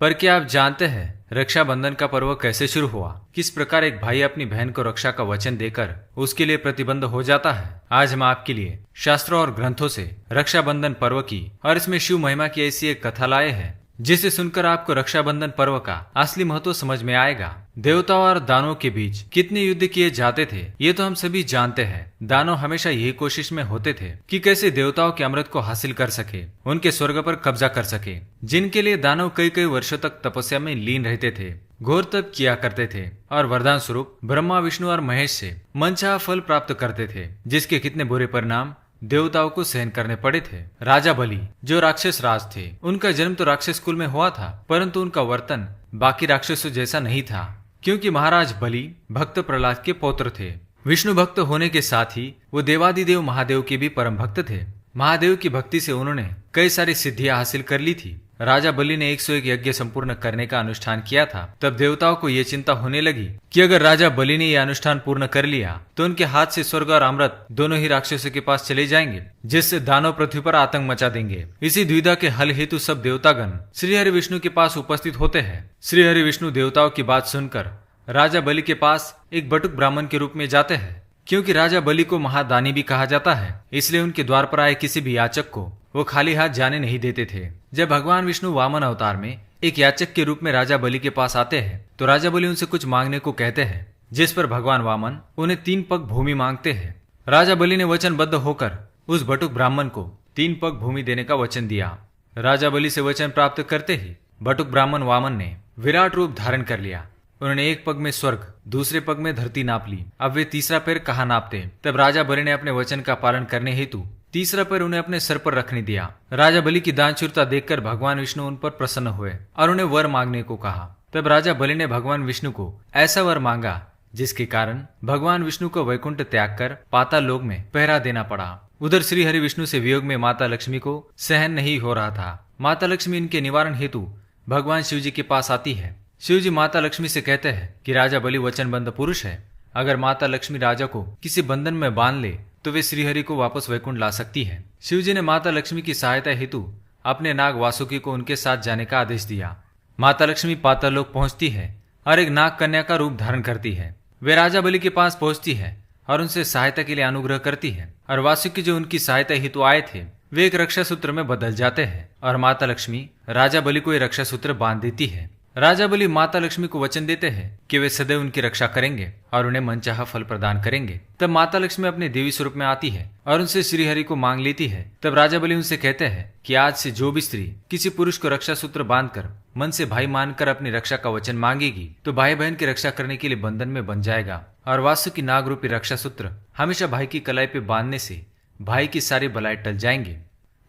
पर क्या आप जानते हैं रक्षाबंधन का पर्व कैसे शुरू हुआ? किस प्रकार एक भाई अपनी बहन को रक्षा का वचन देकर उसके लिए प्रतिबद्ध हो जाता है? आज हम आपके लिए शास्त्रों और ग्रंथों से रक्षाबंधन पर्व की और इसमें शिव महिमा की ऐसी एक कथा लाए हैं जिसे सुनकर आपको रक्षाबंधन पर्व का असली महत्व समझ में आएगा। देवताओं और दानवों के बीच कितने युद्ध किए जाते थे ये तो हम सभी जानते हैं। दानव हमेशा यही कोशिश में होते थे कि कैसे देवताओं के अमृत को हासिल कर सके, उनके स्वर्ग पर कब्जा कर सके, जिनके लिए दानव कई कई वर्षों तक तपस्या में लीन रहते थे, घोर तप किया करते थे और वरदान स्वरूप ब्रह्मा विष्णु और महेश से मनचाहा फल प्राप्त करते थे, जिसके कितने बुरे परिणाम देवताओं को सहन करने पड़े थे। राजा बलि जो राक्षस राज थे, उनका जन्म तो राक्षस कुल में हुआ था, परंतु उनका वर्तन बाकी राक्षसों जैसा नहीं था, क्योंकि महाराज बलि भक्त प्रहलाद के पौत्र थे। विष्णु भक्त होने के साथ ही वो देवादिदेव महादेव के भी परम भक्त थे। महादेव की भक्ति से उन्होंने कई सारी सिद्धियां हासिल कर ली थी। राजा बलि ने 101 यज्ञ संपूर्ण करने का अनुष्ठान किया था। तब देवताओं को ये चिंता होने लगी कि अगर राजा बलि ने यह अनुष्ठान पूर्ण कर लिया तो उनके हाथ से स्वर्ग और अमृत दोनों ही राक्षसों के पास चले जाएंगे, जिससे दानव पृथ्वी पर आतंक मचा देंगे। इसी द्विधा के हल हेतु सब देवतागण श्री हरि विष्णु के पास उपस्थित होते हैं। श्री हरि विष्णु देवताओं की बात सुनकर राजा बलि के पास एक बटुक ब्राह्मण के रूप में जाते हैं। क्योंकि राजा बलि को महादानी भी कहा जाता है, इसलिए उनके द्वार पर आए किसी भी याचक को वो खाली हाथ जाने नहीं देते थे। जब भगवान विष्णु वामन अवतार में एक याचक के रूप में राजा बलि के पास आते हैं तो राजा बलि उनसे कुछ मांगने को कहते हैं, जिस पर भगवान वामन उन्हें 3 पग भूमि मांगते हैं। राजा बलि ने वचनबद्ध होकर उस बटुक ब्राह्मण को 3 पग भूमि देने का वचन दिया। राजा बलि से वचन प्राप्त करते ही बटुक ब्राह्मण वामन ने विराट रूप धारण कर लिया। उन्होंने एक पग में स्वर्ग, दूसरे पग में धरती नाप ली। अब वे तीसरा पैर कहाँ नापते? तब राजा बलि ने अपने वचन का पालन करने हेतु तीसरा पैर उन्हें अपने सर पर रखने दिया। राजा बलि की दानशूरता देखकर भगवान विष्णु उन पर प्रसन्न हुए और उन्हें वर मांगने को कहा। तब राजा बलि ने भगवान विष्णु को ऐसा वर मांगा जिसके कारण भगवान विष्णु को वैकुंठ त्याग कर पाताल लोक में पहरा देना पड़ा। उधर श्री हरि विष्णु से वियोग में माता लक्ष्मी को सहन नहीं हो रहा था। माता लक्ष्मी इनके निवारण हेतु भगवान शिव जी के पास आती है। शिव जी माता लक्ष्मी से कहते हैं कि राजा बलि वचनबद्ध पुरुष है। अगर माता लक्ष्मी राजा को किसी बंधन में बांध ले तो वे श्रीहरि को वापस वैकुंठ ला सकती है। शिव जी ने माता लक्ष्मी की सहायता हेतु अपने नाग वासुकी को उनके साथ जाने का आदेश दिया। माता लक्ष्मी पाताल लोक पहुंचती है और एक नाग कन्या का रूप धारण करती है। वे राजा बलि के पास पहुंचती है और उनसे सहायता के लिए अनुग्रह करती है और वासुकी जो उनकी सहायता हेतु आए थे वे एक रक्षा सूत्र में बदल जाते हैं और माता लक्ष्मी राजा बलि को एक रक्षा सूत्र बांध देती है। राजा बलि माता लक्ष्मी को वचन देते हैं कि वे सदैव उनकी रक्षा करेंगे और उन्हें मनचाहा फल प्रदान करेंगे। तब माता लक्ष्मी अपने देवी स्वरूप में आती है और उनसे श्रीहरि को मांग लेती है। तब राजा बलि उनसे कहते हैं कि आज से जो भी स्त्री किसी पुरुष को रक्षा सूत्र बांधकर मन से भाई मानकर अपनी रक्षा का वचन मांगेगी तो भाई बहन की रक्षा करने के लिए बंधन में बन जाएगा और वासुकी नाग रूपी रक्षा सूत्र हमेशा भाई की कलाई पे बांधने से भाई की सारी बलाएं टल जाएंगे।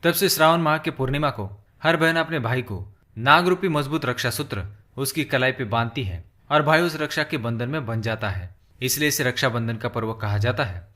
तब से श्रावण माह के पूर्णिमा को हर बहन अपने भाई को नाग रूपी मजबूत रक्षा सूत्र उसकी कलाई पे बांधती है और भाई उस रक्षा के बंधन में बन जाता है। इसलिए इसे रक्षाबंधन का पर्व कहा जाता है।